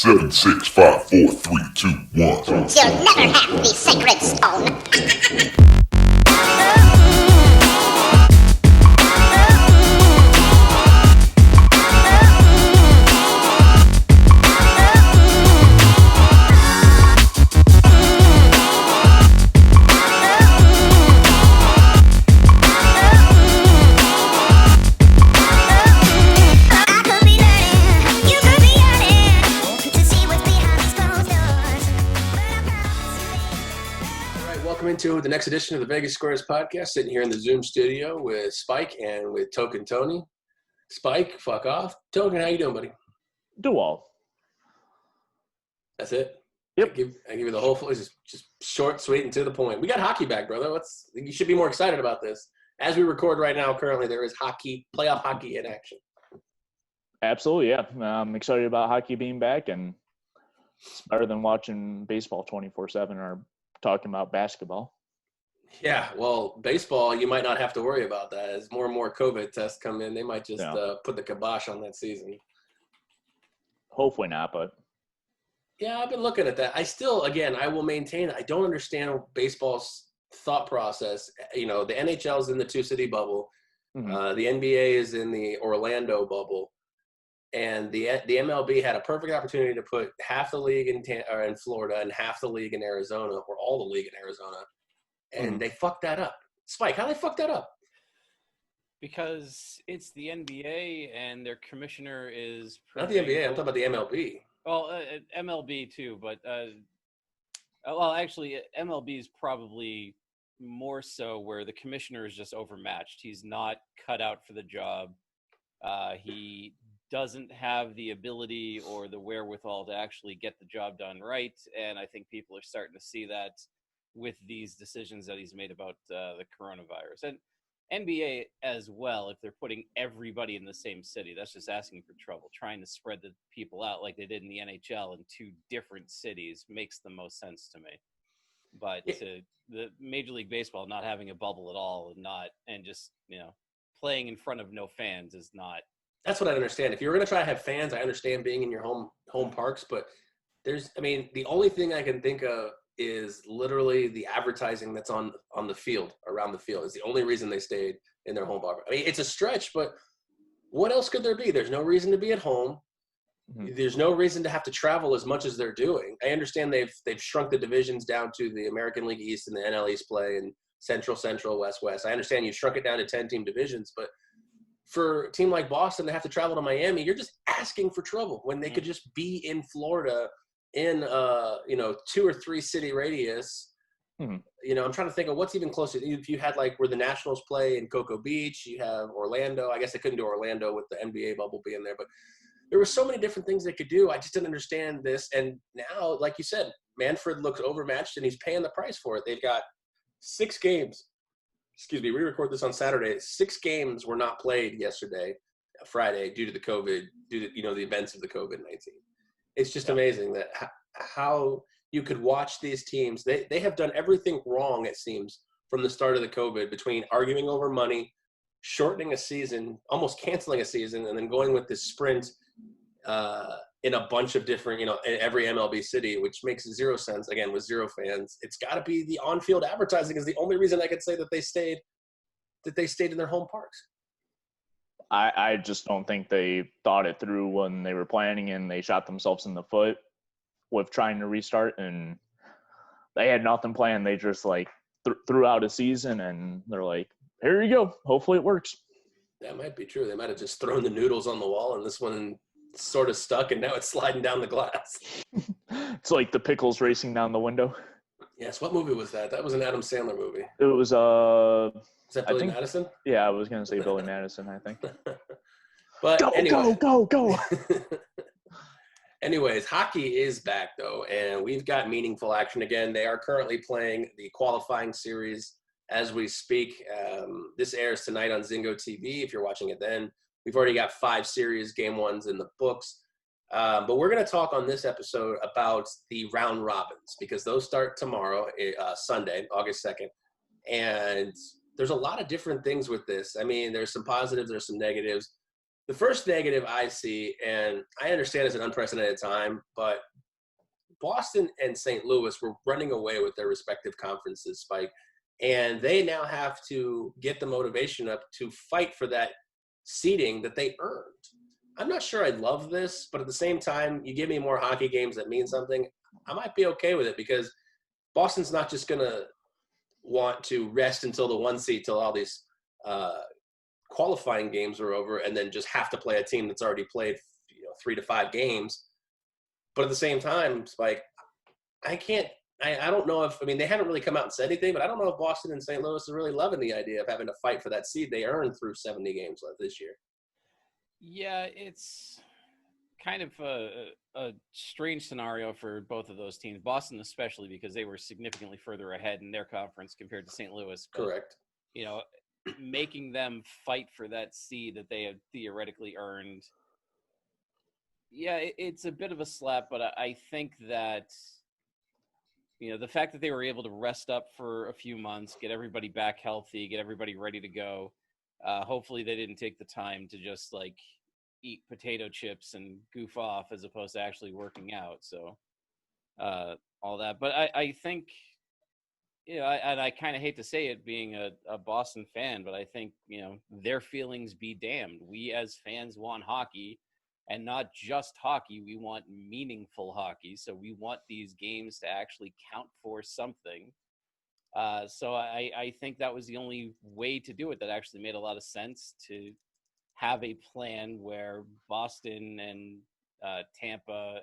7, 6, 5, 4, 3, 2, 1. You'll never have the sacred stone. To the next edition of the Vegas Squares podcast, sitting here in the Zoom studio with Spike and with Token Tony. Spike, fuck off. Token, how you doing, buddy? Do all. That's it? Yep. I give you the whole full, just short, sweet, and to the point. We got hockey back, brother. You should be more excited about this. As we record right now, currently, there is hockey, playoff hockey in action. Absolutely, yeah. I'm excited about hockey being back, and it's better than watching baseball 24/7 or talking about basketball. Yeah, well, baseball, you might not have to worry about that. As more and more COVID tests come in, they might just put the kibosh on that season. Hopefully not, but. Yeah, I've been looking at that. I still, again, I will maintain I don't understand baseball's thought process. You know, the NHL is in the two-city bubble. Mm-hmm. The NBA is in the Orlando bubble. And the MLB had a perfect opportunity to put half the league in Florida and half the league in Arizona, or all the league in Arizona, and they fucked that up. Spike, how they fucked that up? Because it's the NBA and their commissioner is not the NBA. I'm talking about the MLB. Well, MLB too, but well, actually, MLB is probably more so where the commissioner is just overmatched. He's not cut out for the job. He doesn't have the ability or the wherewithal to actually get the job done right. And I think people are starting to see that with these decisions that he's made about the coronavirus. And NBA as well, if they're putting everybody in the same city, that's just asking for trouble. Trying to spread the people out like they did in the NHL in two different cities makes the most sense to me. But the Major League Baseball not having a bubble at all and just, playing in front of no fans is not. That's what I understand. If you're going to try to have fans, I understand being in your home parks, but the only thing I can think of is literally the advertising that's on the field, around the field. Is the only reason they stayed in their home park. I mean, it's a stretch, but what else could there be? There's no reason to be at home. Mm-hmm. There's no reason to have to travel as much as they're doing. I understand they've shrunk the divisions down to the American League East and the NL East play and Central, West. I understand you shrunk it down to 10-team divisions, but for a team like Boston to have to travel to Miami, you're just asking for trouble when they could just be in Florida in 2 or 3 city radius. Mm-hmm. I'm trying to think of what's even closer. If you had like where the Nationals play in Cocoa Beach, you have Orlando. I guess they couldn't do Orlando with the NBA bubble being there, but there were so many different things they could do. I just didn't understand this. And now, like you said, Manfred looks overmatched and he's paying the price for it. They've got 6 games. Excuse me, we record this on Saturday. 6 games were not played yesterday, Friday, due to the COVID, due to, the events of the COVID-19. It's just amazing that how you could watch these teams. They have done everything wrong, it seems, from the start of the COVID, between arguing over money, shortening a season, almost canceling a season, and then going with this sprint in a bunch of different, in every MLB city, which makes zero sense, again, with 0 fans. It's got to be the on-field advertising is the only reason I could say that they stayed in their home parks. I just don't think they thought it through when they were planning, and they shot themselves in the foot with trying to restart, and they had nothing planned. They just threw out a season, and they're like, here you go. Hopefully it works. That might be true. They might have just thrown the noodles on the wall, and this one sort of stuck, and now it's sliding down the glass. It's like the pickles racing down the window. Yes. What movie was that? That was an Adam Sandler movie. It was Is that Billy Madison? Yeah, I was gonna say Billy Madison, I think. But go. Anyways, hockey is back though, and we've got meaningful action again. They are currently playing the qualifying series as we speak. This airs tonight on Zingo TV. If you're watching it then, we've already got 5 series game 1s in the books. But we're going to talk on this episode about the round robins, because those start tomorrow, Sunday, August 2nd. And there's a lot of different things with this. I mean, there's some positives, there's some negatives. The first negative I see, and I understand it's an unprecedented time, but Boston and St. Louis were running away with their respective conferences, Spike, and they now have to get the motivation up to fight for that seeding that they earned. I'm not sure I love this, but at the same time, you give me more hockey games that mean something, I might be okay with it because Boston's not just going to want to rest until the one seed, till all these qualifying games are over, and then just have to play a team that's already played 3 to 5 games. But at the same time, Spike, I can't. I don't know if they haven't really come out and said anything, but I don't know if Boston and St. Louis are really loving the idea of having to fight for that seed they earned through 70 games left this year. Yeah, it's kind of a strange scenario for both of those teams. Boston especially because they were significantly further ahead in their conference compared to St. Louis. But, Correct. Making them fight for that seed that they have theoretically earned. Yeah, it's a bit of a slap, but I think that the fact that they were able to rest up for a few months, get everybody back healthy, get everybody ready to go. Hopefully they didn't take the time to just eat potato chips and goof off as opposed to actually working out. So all that. But I think, and I kind of hate to say it being a Boston fan, but I think, their feelings be damned. We as fans want hockey. And not just hockey, we want meaningful hockey. So we want these games to actually count for something. So I think that was the only way to do it that actually made a lot of sense, to have a plan where Boston and Tampa,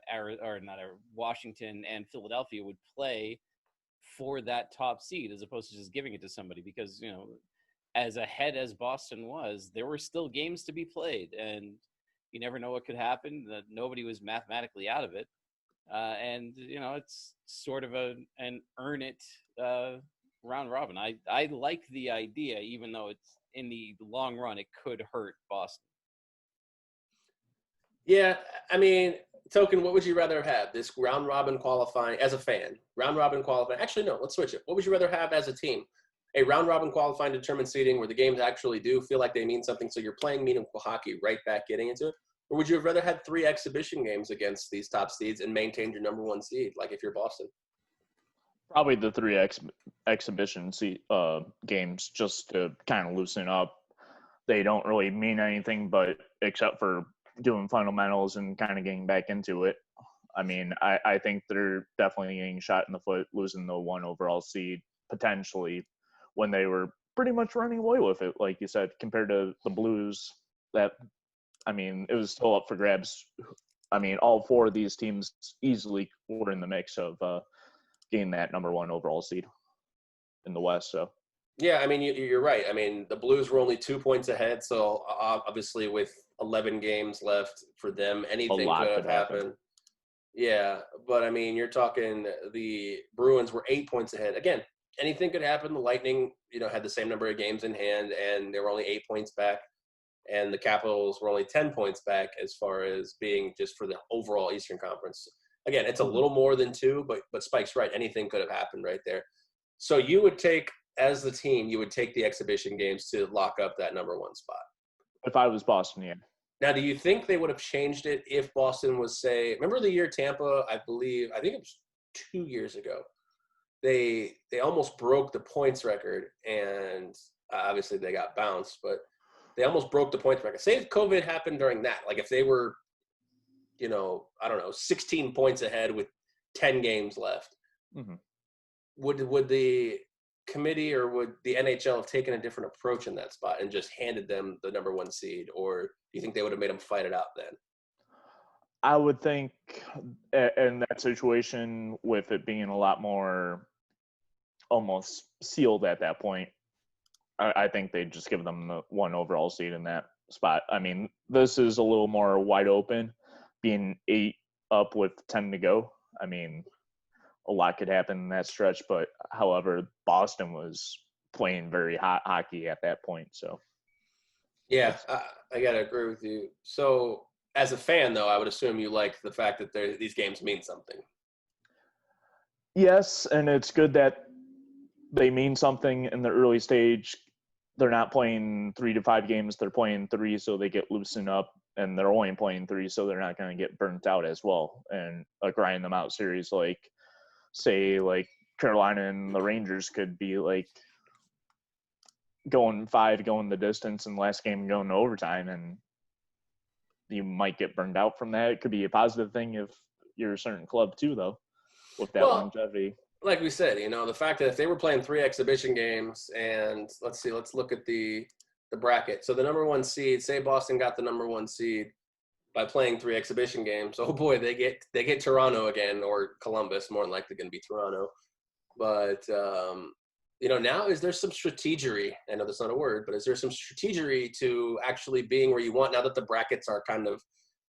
Washington and Philadelphia would play for that top seed as opposed to just giving it to somebody. Because, as ahead as Boston was, there were still games to be played. And you never know what could happen. That nobody was mathematically out of it, and it's sort of an earn it round robin. I like the idea, even though it's in the long run it could hurt Boston. Yeah, Token, what would you rather have? This round robin qualifying as a fan, round robin qualifying. Actually, no, let's switch it. What would you rather have as a team? A round robin qualifying determined seeding where the games actually do feel like they mean something, so you're playing meaningful hockey right back getting into it? Or would you have rather had 3 exhibition games against these top seeds and maintained your number 1 seed, like if you're Boston? Probably the 3 exhibition games, just to kind of loosen up. They don't really mean anything, but except for doing fundamentals and kind of getting back into it. I think they're definitely getting shot in the foot, losing the 1 overall seed potentially, when they were pretty much running away with it, like you said, compared to the Blues. That, it was still up for grabs. All 4 of these teams easily were in the mix of getting that number 1 overall seed in the West. So, yeah, you're right. The Blues were only 2 points ahead, so obviously with 11 games left for them, anything could have happened. Yeah, but you're talking the Bruins were 8 points ahead. Again, anything could happen. The Lightning, had the same number of games in hand, and they were only 8 points back. And the Capitals were only 10 points back as far as being just for the overall Eastern Conference. Again, it's a little more than 2, but Spike's right. Anything could have happened right there. So you would take, as the team, you would take the exhibition games to lock up that number 1 spot. If I was Boston, yeah. Now, do you think they would have changed it if Boston was, say, remember the year Tampa, I think it was 2 years ago, they almost broke the points record, and obviously they got bounced, but they almost broke the points record. Say if COVID happened during that, like if they were, 16 points ahead with 10 games left, mm-hmm. would the committee or would the NHL have taken a different approach in that spot and just handed them the number 1 seed? Or do you think they would have made them fight it out then? I would think in that situation, with it being a lot more almost sealed at that point, I think they'd just give them the 1 overall seed in that spot. This is a little more wide open, being 8 up with 10 to go. A lot could happen in that stretch, but however, Boston was playing very hot hockey at that point. So, yeah, I gotta agree with you. So, as a fan, though, I would assume you like the fact that these games mean something. Yes, and it's good that they mean something in the early stage. they're not playing 3 to 5 games. They're playing 3 so they get loosened up, and they're only playing 3 so they're not going to get burnt out as well. And a grind them out series like, say, like Carolina and the Rangers could be like going 5, going the distance, and last game going to overtime, and you might get burned out from that. It could be a positive thing if you're a certain club too, though, with that longevity. Like we said, the fact that if they were playing 3 exhibition games, and let's look at the bracket. So the number 1 seed, say Boston got the number 1 seed by playing 3 exhibition games. Oh boy, they get Toronto again, or Columbus, more than likely going to be Toronto. But now is there some strategery? I know that's not a word, but is there some strategery to actually being where you want now that the brackets are kind of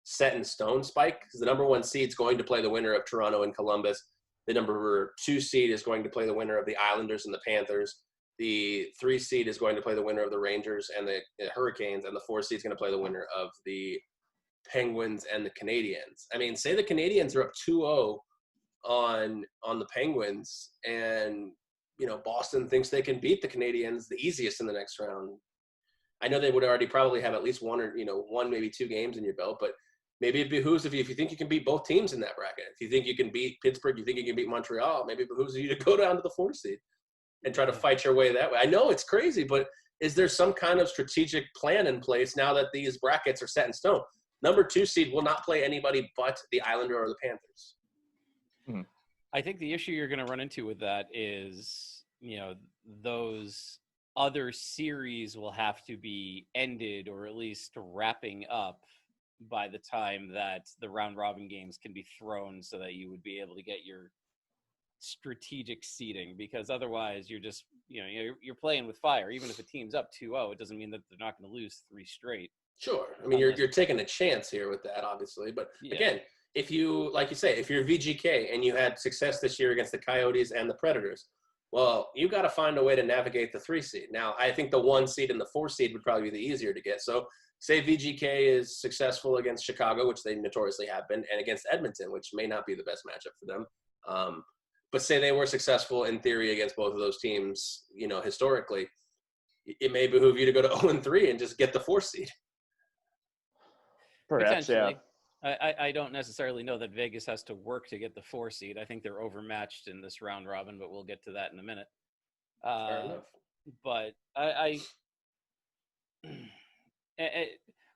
set in stone, Spike? Because the number 1 seed is going to play the winner of Toronto and Columbus. The number 2 seed is going to play the winner of the Islanders and the Panthers. The 3 seed is going to play the winner of the Rangers and the Hurricanes, and the 4 seed is going to play the winner of the Penguins and the Canadiens. I mean, say the Canadiens are up 2-0 on the Penguins, and Boston thinks they can beat the Canadiens the easiest in the next round. I know they would already probably have at least one or one, maybe 2 games in your belt, but maybe it behooves if you think you can beat both teams in that bracket. If you think you can beat Pittsburgh, you think you can beat Montreal, maybe it behooves you to go down to the 4 seed and try to fight your way that way. I know it's crazy, but is there some kind of strategic plan in place now that these brackets are set in stone? Number 2 seed will not play anybody but the Islander or the Panthers. I think the issue you're going to run into with that is, those other series will have to be ended or at least wrapping up by the time that the round robin games can be thrown, so that you would be able to get your strategic seeding, because otherwise you're just, you're playing with fire. Even if a team's up 2-0, it doesn't mean that they're not going to lose 3 straight. Sure. I mean, you're taking a chance here with that, obviously. But again, if you, like you say, if you're VGK and you had success this year against the Coyotes and the Predators, well, you got to find a way to navigate the 3 seed. Now, I think the 1 seed and the 4 seed would probably be the easier to get. So say VGK is successful against Chicago, which they notoriously have been, and against Edmonton, which may not be the best matchup for them. But say they were successful in theory against both of those teams, historically, it may behoove you to go to 0-3 and just get the 4 seed. Perhaps, yeah. I don't necessarily know that Vegas has to work to get the 4 seed. I think they're overmatched in this round robin, but we'll get to that in a minute. Fair enough. But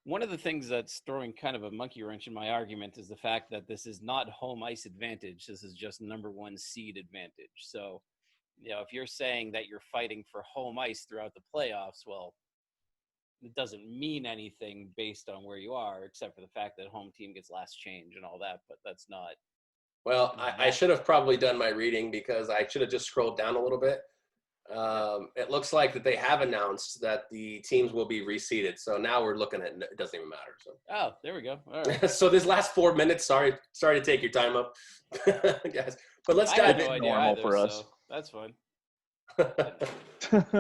one of the things that's throwing kind of a monkey wrench in my argument is the fact that this is not home ice advantage. This is just number 1 seed advantage. So, if you're saying that you're fighting for home ice throughout the playoffs, well, it doesn't mean anything based on where you are, except for the fact that home team gets last change and all that, but that's not. Well, I should have probably done my reading, because I should have just scrolled down a little bit. It looks like that they have announced that the teams will be reseeded. So now we're looking at it doesn't even matter. So. Oh, there we go. All right. So this last 4 minutes, sorry to take your time up, guys. But let's dive in. Normal for us. So that's fine.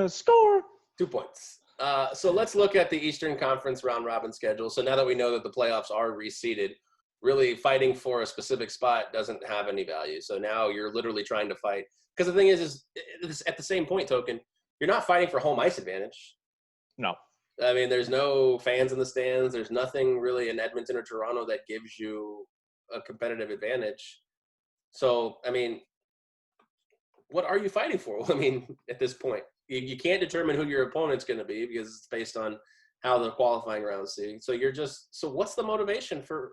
Score. 2 points. So let's look at the Eastern Conference round robin schedule. So now that we know that the playoffs are reseeded, really fighting for a specific spot doesn't have any value. So now you're literally trying to fight. Because the thing is at the same point token, you're not fighting for home ice advantage. No. I mean, there's no fans in the stands. There's nothing really in Edmonton or Toronto that gives you a competitive advantage. So, I mean, what are you fighting for? I mean, at this point, you can't determine who your opponent's going to be because it's based on how the qualifying rounds see. So so what's the motivation for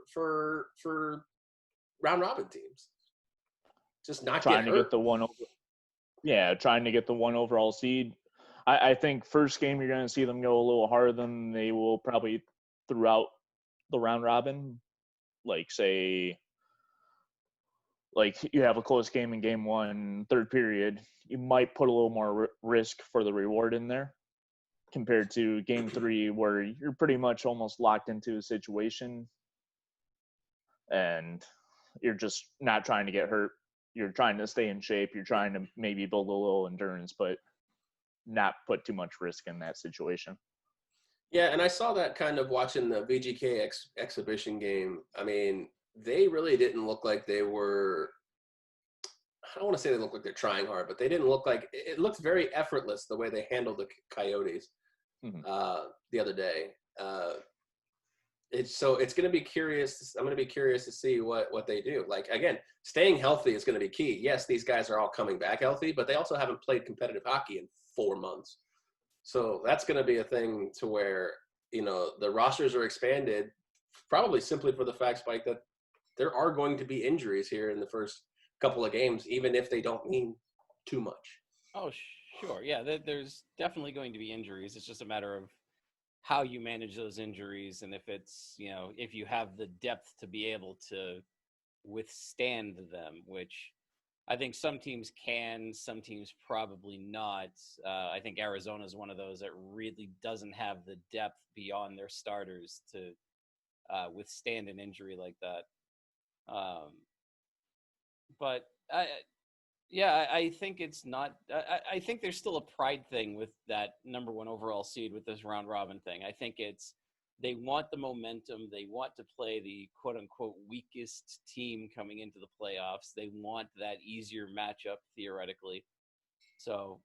round robin teams? Just not trying to get the one. Trying to get the 1 overall seed. I think first game you're going to see them go a little harder than they will probably throughout the round robin. Like say, like you have a close game in game 1, third period, you might put a little more risk for the reward in there compared to game 3 where you're pretty much almost locked into a situation and you're just not trying to get hurt. You're trying to stay in shape. You're trying to maybe build a little endurance, but not put too much risk in that situation. Yeah, and I saw that kind of watching the VGK exhibition game. I mean, they really didn't look like they were – I don't want to say they look like they're trying hard, but they didn't look like – it looked very effortless the way they handled the Coyotes. Mhm. the other day. It's going to be curious. I'm going to be curious to see what they do. Like, again, staying healthy is going to be key. Yes, these guys are all coming back healthy, but they also haven't played competitive hockey in 4 months. So that's going to be a thing to where, the rosters are expanded probably simply for the fact, Spike, that there are going to be injuries here in the first couple of games, even if they don't mean too much. Oh, sure. Yeah, there's definitely going to be injuries. It's just a matter of how you manage those injuries, and if it's, if you have the depth to be able to withstand them, which I think some teams can, some teams probably not. I think Arizona is one of those that really doesn't have the depth beyond their starters to withstand an injury like that. Um, but I think it's not. I think there's still a pride thing with that number one overall seed with this round robin thing. I think it's they want the momentum. They want to play the quote unquote weakest team coming into the playoffs. They want that easier matchup theoretically. So,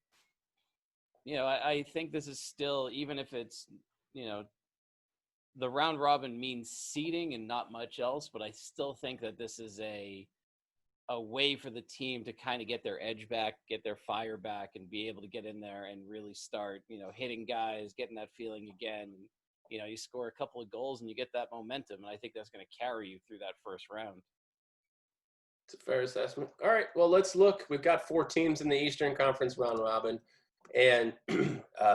I think this is still, even if it's, the round robin means seeding and not much else, but I still think that this is a way for the team to kind of get their edge back, get their fire back, and be able to get in there and really start, hitting guys, getting that feeling again. You score a couple of goals and you get that momentum, and I think that's going to carry you through that first round. It's a fair assessment. All right, well, let's look. We've got 4 teams in the Eastern Conference round robin, and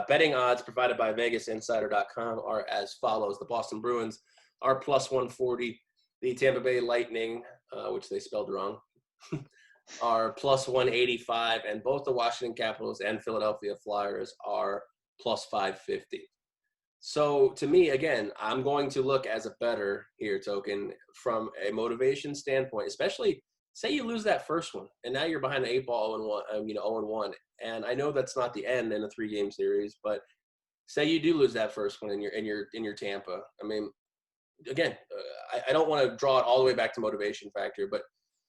betting odds provided by VegasInsider.com are as follows. The Boston Bruins are plus 140. The Tampa Bay Lightning, which they spelled wrong, are plus 185, and both the Washington Capitals and Philadelphia Flyers are plus 550. So to me, again, I'm going to look as a bettor here, Token, from a motivation standpoint, especially say you lose that first one and now you're behind the 8 ball and 1, 0-1. And I know that's not the end in a 3-game series, but say you do lose that first one in your Tampa. I mean, again, I don't want to draw it all the way back to motivation factor, but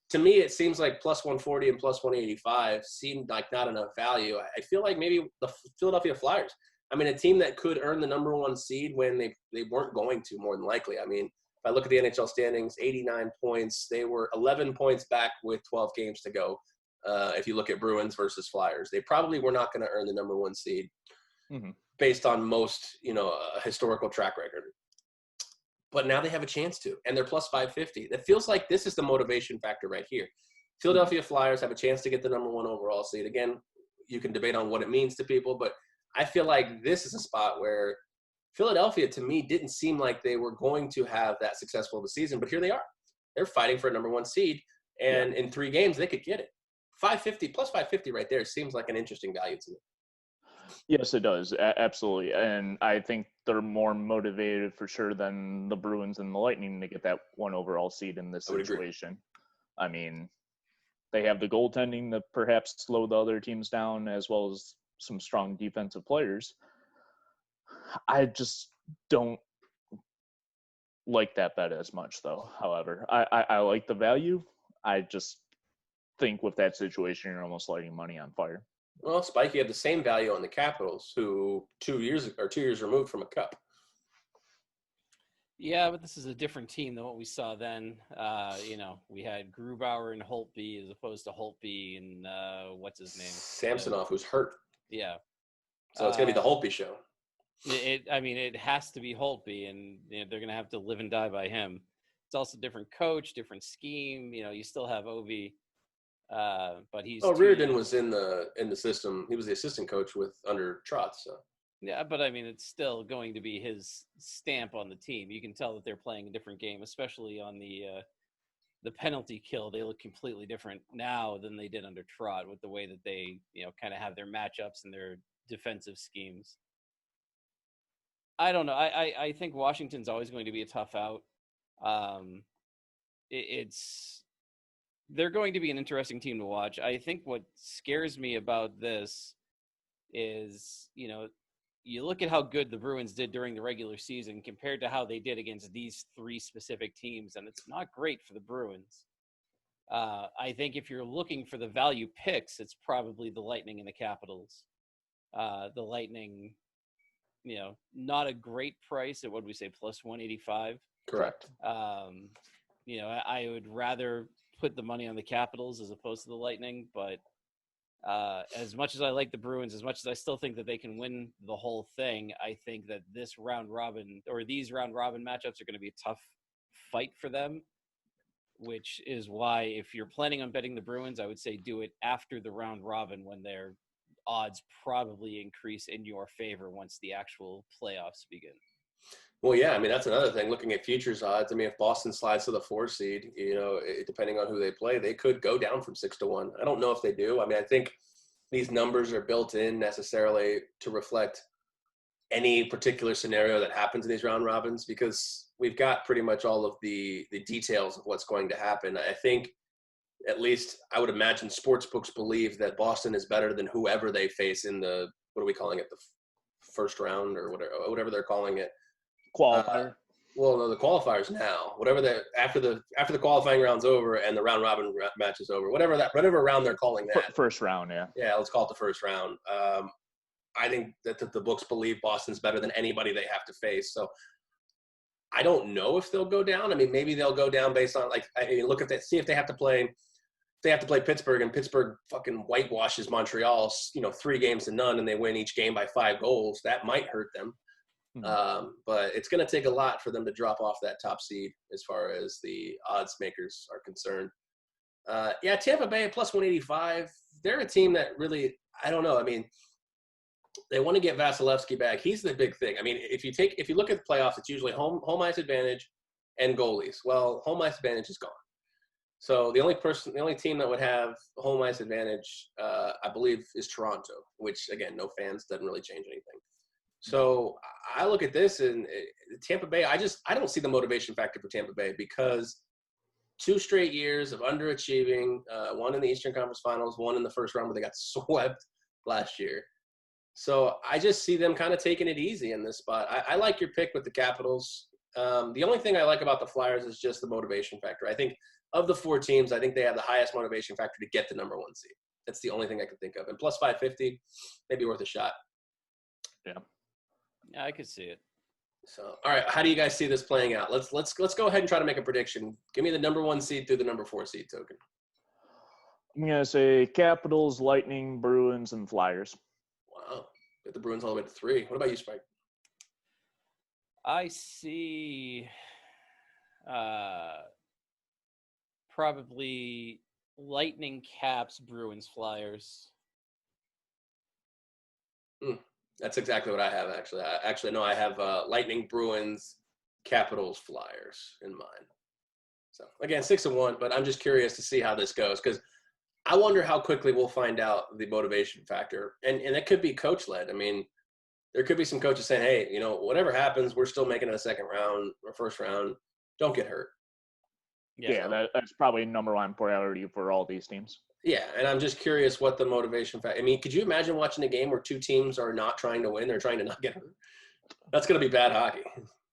to me, it seems like plus 140 and plus 185 seemed like not enough value. I feel like maybe the Philadelphia Flyers, I mean, a team that could earn the number 1 seed when they weren't going to, more than likely. I mean, if I look at the NHL standings, 89 points. They were 11 points back with 12 games to go. If you look at Bruins versus Flyers, they probably were not going to earn the number 1 seed based on most, historical track record. But now they have a chance to, and they're plus 550. It feels like this is the motivation factor right here. Philadelphia Flyers have a chance to get the number 1 overall seed. Again, you can debate on what it means to people, but I feel like this is a spot where Philadelphia, to me, didn't seem like they were going to have that successful of a season, but here they are. They're fighting for a number 1 seed, and in 3 games, they could get it. 550, plus 550 right there seems like an interesting value to me. Yes, it does. Absolutely. And I think they're more motivated for sure than the Bruins and the Lightning to get that 1 overall seed in this situation. I mean, they have the goaltending to perhaps slow the other teams down, as well as some strong defensive players. I just don't like that bet as much, though. However, I like the value. I just think with that situation, you're almost lighting money on fire. Well, Spike, you have the same value on the Capitals, who 2 years removed from a cup. Yeah, but this is a different team than what we saw then. We had Grubauer and Holtby as opposed to Holtby and what's his name? Samsonov, who's hurt. Yeah. So it's going to be the Holtby show. It has to be Holtby, and they're going to have to live and die by him. It's also a different coach, different scheme. You still have Ovi, but he's. Reardon was in the system. He was the assistant coach under Trotz. So. Yeah, but I mean, it's still going to be his stamp on the team. You can tell that they're playing a different game, especially on the penalty kill. They look completely different now than they did under Trot, with the way that they kind of have their matchups and their defensive schemes. I don't know. I think Washington's always going to be a tough out. They're going to be an interesting team to watch. I think what scares me about this is, you look at how good the Bruins did during the regular season compared to how they did against these 3 specific teams, and it's not great for the Bruins. I think if you're looking for the value picks, it's probably the Lightning and the Capitals. The Lightning, not a great price at what we say plus 185. Correct. I would rather put the money on the Capitals as opposed to the Lightning, but as much as I like the Bruins, as much as I still think that they can win the whole thing, I think that these round robin matchups are going to be a tough fight for them, which is why if you're planning on betting the Bruins, I would say do it after the round robin when their odds probably increase in your favor once the actual playoffs begin. Well, yeah, I mean, that's another thing. Looking at futures odds, I mean, if Boston slides to the 4 seed, depending on who they play, they could go down from 6-1. I don't know if they do. I mean, I think these numbers are built in necessarily to reflect any particular scenario that happens in these round robins because we've got pretty much all of the details of what's going to happen. I think, at least I would imagine sports books believe that Boston is better than whoever they face in the, what are we calling it, the first round or whatever they're calling it. Qualifier. Well, no, the qualifiers now. Whatever after the qualifying round's over and the round robin match is over, whatever round they're calling that. First round, yeah. Yeah, let's call it the first round. I think that the books believe Boston's better than anybody they have to face. So I don't know if they'll go down. I mean, maybe they'll go down based on look at that, see if they have to play. They have to play Pittsburgh, and Pittsburgh fucking whitewashes Montreal, 3-0, and they win each game by 5 goals. That might hurt them. But it's going to take a lot for them to drop off that top seed as far as the odds makers are concerned. Tampa Bay plus 185. They're a team that really, I don't know. I mean, they want to get Vasilevsky back. He's the big thing. I mean, if you look at the playoffs, it's usually home ice advantage and goalies. Well, home ice advantage is gone. So the only team that would have home ice advantage, I believe, is Toronto, which again, no fans, doesn't really change anything. So I look at this and Tampa Bay, I don't see the motivation factor for Tampa Bay because 2 straight years of underachieving, one in the Eastern Conference Finals, one in the first round where they got swept last year. So I just see them kind of taking it easy in this spot. I like your pick with the Capitals. The only thing I like about the Flyers is just the motivation factor. I think of the 4 teams, I think they have the highest motivation factor to get the number 1 seed. That's the only thing I can think of. And plus 550, maybe worth a shot. Yeah. Yeah, I could see it. So, all right, how do you guys see this playing out? Let's go ahead and try to make a prediction. Give me the number 1 seed through the number 4 seed token. I'm going to say Capitals, Lightning, Bruins, and Flyers. Wow. Get the Bruins all the way to 3. What about you, Spike? I see probably Lightning, Caps, Bruins, Flyers. That's exactly what I have, actually. I have Lightning, Bruins, Capitals, Flyers in mind. So, again, 6-1, but I'm just curious to see how this goes because I wonder how quickly we'll find out the motivation factor. And it could be coach-led. I mean, there could be some coaches saying, hey, whatever happens, we're still making it a second round or first round. Don't get hurt. Yeah, that's probably number 1 priority for all these teams. Yeah, and I'm just curious what the motivation factor. I mean, could you imagine watching a game where 2 teams are not trying to win? They're trying to not get hurt. That's going to be bad hockey.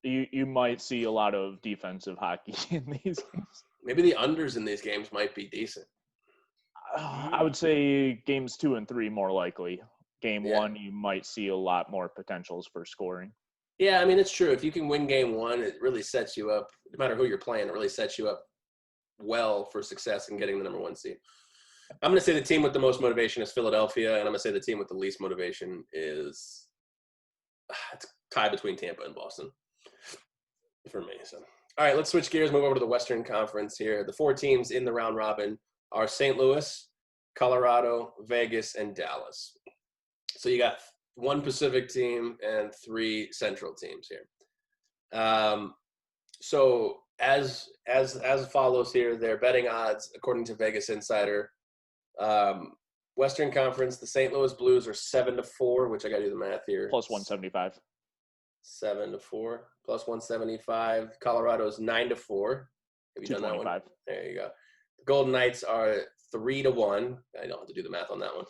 You might see a lot of defensive hockey in these games. Maybe the unders in these games might be decent. I would say games 2 and 3 more likely. Game 1, you might see a lot more potentials for scoring. Yeah, I mean, it's true. If you can win game 1, it really sets you up, no matter who you're playing, it really sets you up well for success in getting the number 1 seed. I'm going to say the team with the most motivation is Philadelphia, and I'm going to say the team with the least motivation is it's tie between Tampa and Boston for me. So, all right, let's switch gears, move over to the Western Conference here. The 4 teams in the round robin are St. Louis, Colorado, Vegas, and Dallas. So you got 1 Pacific team and 3 Central teams here. So as follows here, their betting odds, according to Vegas Insider, Western Conference, the St. Louis Blues are 7-4, which I got to do the math here. Plus 175. 7-4 plus 175. Colorado's 9-4. Have you done that one? There you go. The Golden Knights are 3-1. I don't have to do the math on that one.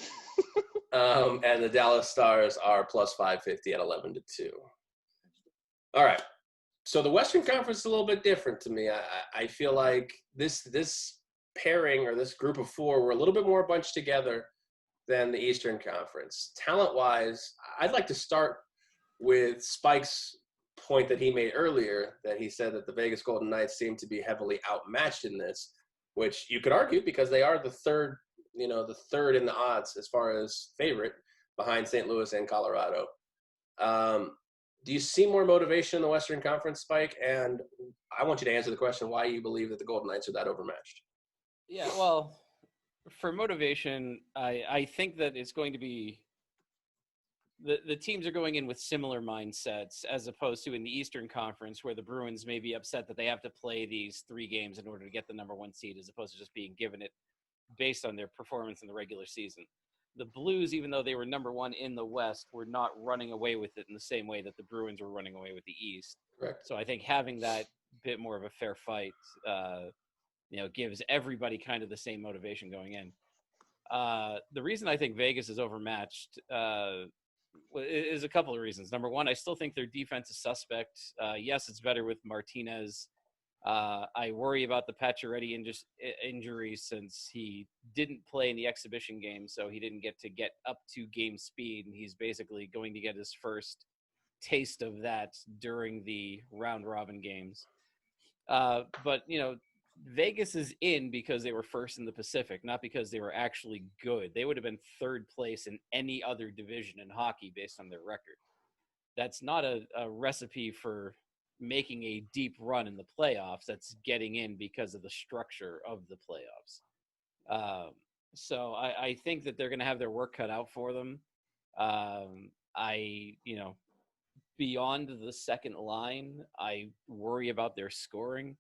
And the Dallas Stars are plus 550 at 11-2. All right. So the Western Conference is a little bit different to me. I feel like this pairing or this group of 4 were a little bit more bunched together than the Eastern Conference. Talent-wise, I'd like to start with Spike's point that he made earlier, that he said that the Vegas Golden Knights seem to be heavily outmatched in this, which you could argue because they are the third in the odds as far as favorite behind St. Louis and Colorado. Do you see more motivation in the Western Conference, Spike? And I want you to answer the question why you believe that the Golden Knights are that overmatched. Yeah, well, for motivation, I think that it's going to be the teams are going in with similar mindsets as opposed to in the Eastern Conference where the Bruins may be upset that they have to play these 3 games in order to get the number 1 seed as opposed to just being given it based on their performance in the regular season. The Blues, even though they were number 1 in the West, were not running away with it in the same way that the Bruins were running away with the East. Correct. So I think having that bit more of a fair fight, gives everybody kind of the same motivation going in. The reason I think Vegas is overmatched is a couple of reasons. Number one, I still think their defense is suspect. Yes, it's better with Martinez. I worry about the Pacioretty injury since he didn't play in the exhibition game, so he didn't get up to game speed, and he's basically going to get his first taste of that during the round-robin games. But, Vegas is in because they were first in the Pacific, not because they were actually good. They would have been third place in any other division in hockey based on their record. That's not a recipe for making a deep run in the playoffs. That's getting in because of the structure of the playoffs. So I think that they're going to have their work cut out for them. Beyond the second line, I worry about their scoring.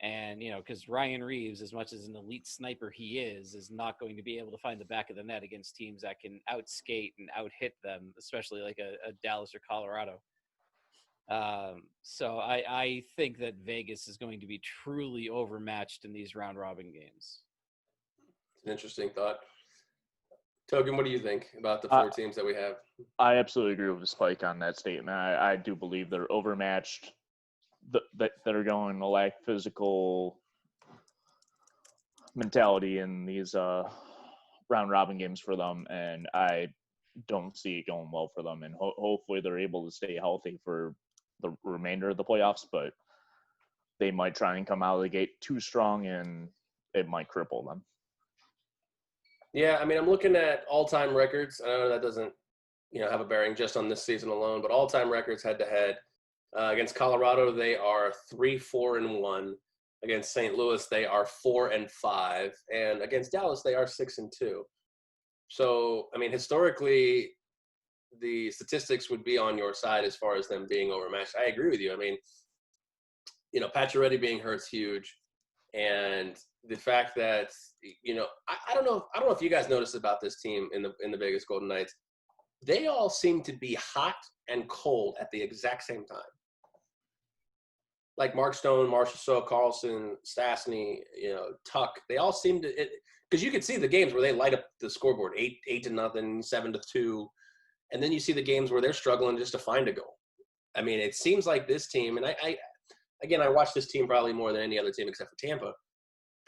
And, because Ryan Reeves, as much as an elite sniper he is not going to be able to find the back of the net against teams that can outskate and out-hit them, especially like a Dallas or Colorado. So I think that Vegas is going to be truly overmatched in these round-robin games. It's an interesting thought. Togan, what do you think about the 4 teams that we have? I absolutely agree with Spike on that statement. I do believe they're overmatched. That are going to lack physical mentality in these round robin games for them, and I don't see it going well for them. And hopefully they're able to stay healthy for the remainder of the playoffs, but they might try and come out of the gate too strong, and it might cripple them. Yeah, I mean, I'm looking at all-time records. I know that doesn't, have a bearing just on this season alone, but all-time records head-to-head. Against Colorado, they are 3-4-1. Against St. Louis, they are 4-5, and against Dallas, they are 6-2. So, I mean, historically, the statistics would be on your side as far as them being overmatched. I agree with you. I mean, Pacioretty being hurt's huge, and the fact that I don't know if you guys noticed about this team in the Vegas Golden Knights. They all seem to be hot and cold at the exact same time. Like Mark Stone, Marchessault, Carlson, Stastny, Tuck, they all seem to because you could see the games where they light up the scoreboard 8-0, 7-2, and then you see the games where they're struggling just to find a goal. I mean, it seems like this team, and I watch this team probably more than any other team except for Tampa,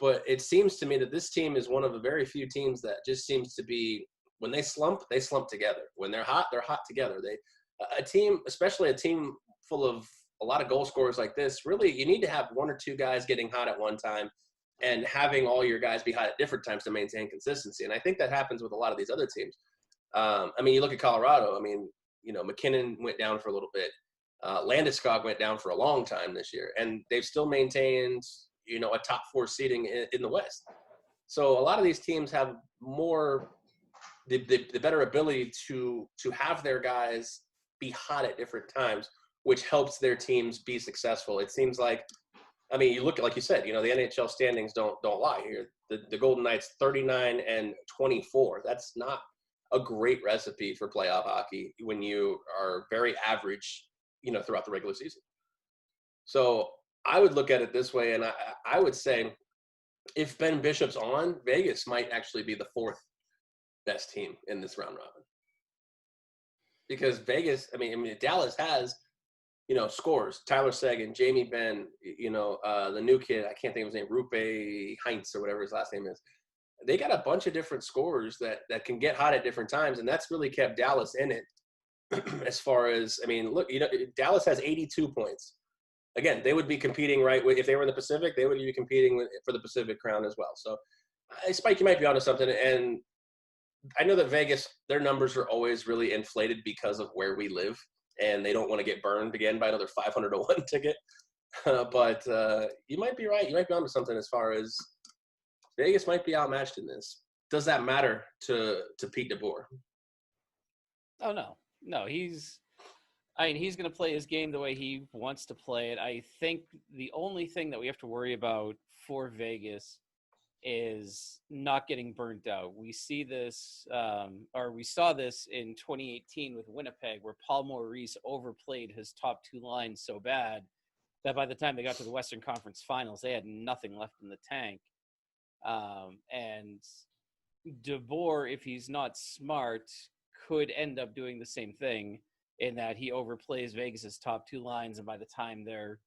but it seems to me that this team is one of the very few teams that just seems to be, when they slump together. When they're hot together. Especially a team full of a lot of goal scorers like this, really, you need to have 1 or 2 guys getting hot at one time and having all your guys be hot at different times to maintain consistency. And I think that happens with a lot of these other teams. You look at Colorado. McKinnon went down for a little bit. Landeskog went down for a long time this year, and they've still maintained, a top 4 seeding in the West. So a lot of these teams have more the better ability to have their guys be hot at different times, which helps their teams be successful. It seems like, you look at, like you said, the NHL standings don't lie here. The Golden Knights 39-24. That's not a great recipe for playoff hockey when you are very average, throughout the regular season. So I would look at it this way, and I would say if Ben Bishop's on, Vegas might actually be the 4th best team in this round robin. Because Vegas, Dallas has, scores. Tyler Seguin, Jamie Benn, the new kid, I can't think of his name, Rupe Heinz or whatever his last name is. They got a bunch of different scorers that can get hot at different times, and that's really kept Dallas in it. as far as, I mean, look, Dallas has 82 points. Again, they would be competing, right? If they were in the Pacific, they would be competing for the Pacific crown as well. So, Spike, you might be onto something. And I know that Vegas, their numbers are always really inflated because of where we live, and they don't want to get burned again by another 500 to 1 ticket. But you might be right. You might be onto something as far as Vegas might be outmatched in this. Does that matter to Pete DeBoer? Oh no, he's going to play his game the way he wants to play it. I think the only thing that we have to worry about for Vegas is not getting burnt out. We see this, or we saw this in 2018 with Winnipeg, where Paul Maurice overplayed his top two lines so bad that by the time they got to the Western Conference Finals, they had nothing left in the tank. And DeBoer, if he's not smart, could end up doing the same thing, in that he overplays Vegas's top two lines, and by the time they're,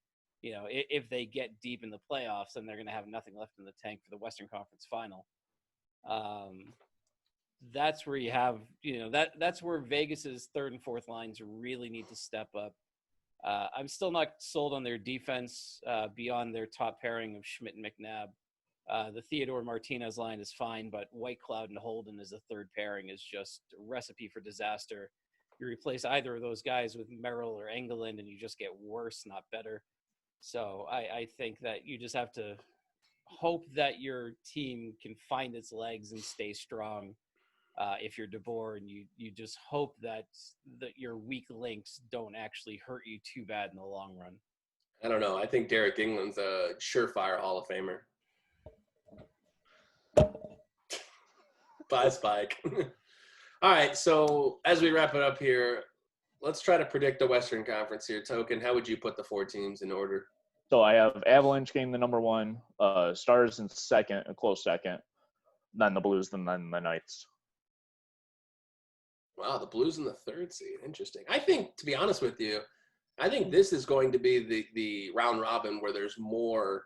if they get deep in the playoffs, then they're going to have nothing left in the tank for the Western Conference Final. That's where you have, that's where Vegas's third and fourth lines really need to step up. I'm still not sold on their defense beyond their top pairing of Schmidt and McNabb. The Theodore Martinez line is fine, but Whitecloud and Holden as a third pairing is just a recipe for disaster. You replace either of those guys with Merrill or Engelland, and you just get worse, not better. So I think that you just have to hope that your team can find its legs and stay strong. If you're DeBoer, and you just hope that your weak links don't actually hurt you too bad in the long run. I don't know. I think Derek England's a surefire Hall of Famer. Bye, Spike. All right, so as we wrap it up here, let's try to predict the Western Conference here. Token, how would you put the 4 teams in order? So I have Avalanche getting the number 1, Stars in second, a close second, then the Blues, and then the Knights. Wow, the Blues in the 3rd seed. Interesting. I think, to be honest with you, I think this is going to be the round robin where there's more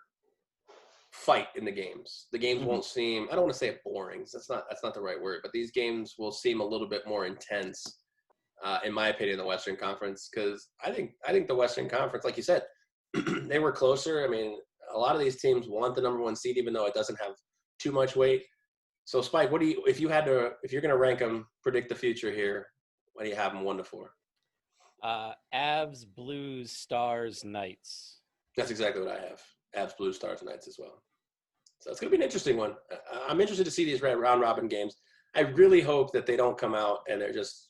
fight in the games. The games won't seem, I don't want to say it boring. That's not the right word, but these games will seem a little bit more intense, in my opinion, in the Western Conference, because I think the Western Conference, like you said, they were closer. I mean, a lot of these teams want the number 1 seed, even though it doesn't have too much weight. So, Spike, if you're going to rank them, predict the future here, what do you have them 1 to 4? Avs, Blues, Stars, Knights. That's exactly what I have. Avs, Blues, Stars, Knights as well. So it's going to be an interesting one. I'm interested to see these round robin games. I really hope that they don't come out and they're just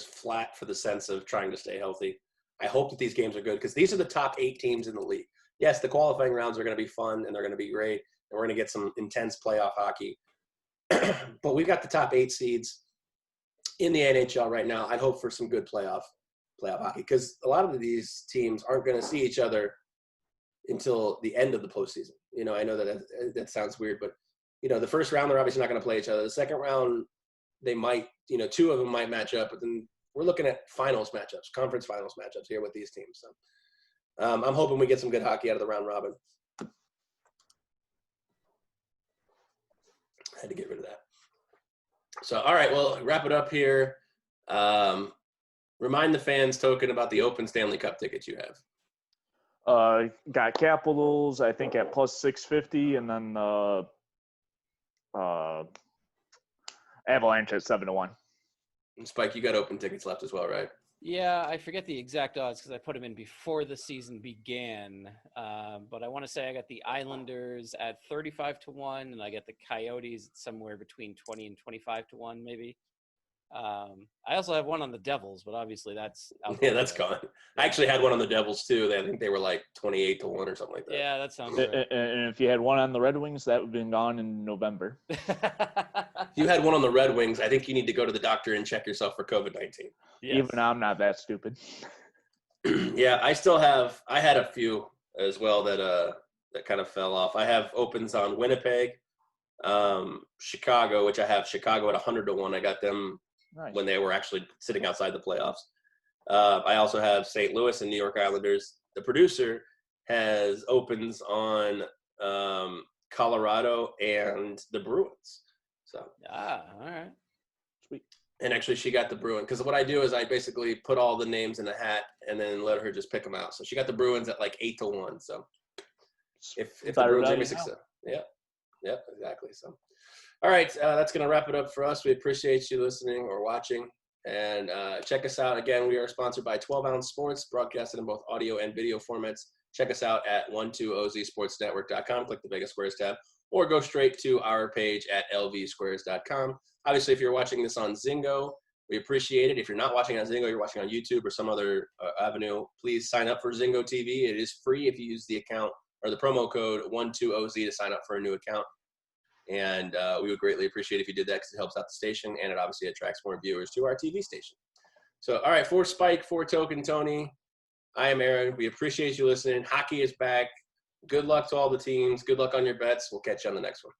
flat for the sense of trying to stay healthy. I hope that these games are good, because these are the top 8 teams in the league. Yes, the qualifying rounds are going to be fun and they're going to be great, and we're going to get some intense playoff hockey. But we've got the top 8 seeds in the NHL right now. I'd hope for some good playoff hockey, because a lot of these teams aren't going to see each other until the end of the postseason. I know that sounds weird, but the first round they're obviously not going to play each other. The second round, they might, 2 of them might match up, but then we're looking at finals matchups, conference finals matchups here with these teams. So I'm hoping we get some good hockey out of the round robin. I had to get rid of that. So, all right, well, wrap it up here. Remind the fans, Token, about the Open Stanley Cup tickets you have. Got Capitals, I think, at plus 650, and then Avalanche at 7-1. And Spike, you got Open tickets left as well, right? Yeah, I forget the exact odds because I put them in before the season began. But I want to say I got the Islanders at 35-1, and I got the Coyotes at somewhere between 20 and 25-1, maybe. I also have one on the Devils, but obviously that's out. Yeah, that's gone. I actually had one on the Devils too. I think they were like 28-1 or something like that. Yeah, that sounds right. And if you had one on the Red Wings, that would have been gone in November. You had one on the Red Wings. I think you need to go to the doctor and check yourself for COVID-19. Yes. Even I'm not that stupid. Yeah, I had a few as well that kind of fell off. I have opens on Winnipeg, Chicago, which I have Chicago at 100-1. I got them when they were actually sitting outside the playoffs. I also have St. Louis and New York Islanders. The producer has opens on Colorado and the Bruins. So all right. Sweet. And actually, she got the Bruins. Because what I do is I basically put all the names in a hat and then let her just pick them out. So she got the Bruins at like 8-1. So if the Bruins are successful. Yeah, exactly. So, all right, that's going to wrap it up for us. We appreciate you listening or watching. And check us out. Again, we are sponsored by 12 Ounce Sports, broadcasted in both audio and video formats. Check us out at 12ozsportsnetwork.com. Click the Vegas Squares tab, or go straight to our page at lvsquares.com. Obviously, if you're watching this on Zingo, we appreciate it. If you're not watching on Zingo, you're watching on YouTube or some other avenue, please sign up for Zingo TV. It is free if you use the account or the promo code 12OZ to sign up for a new account. And we would greatly appreciate if you did that because it helps out the station and it obviously attracts more viewers to our TV station. So, all right, for Spike, for Token Tony, I am Aaron. We appreciate you listening. Hockey is back. Good luck to all the teams. Good luck on your bets. We'll catch you on the next one.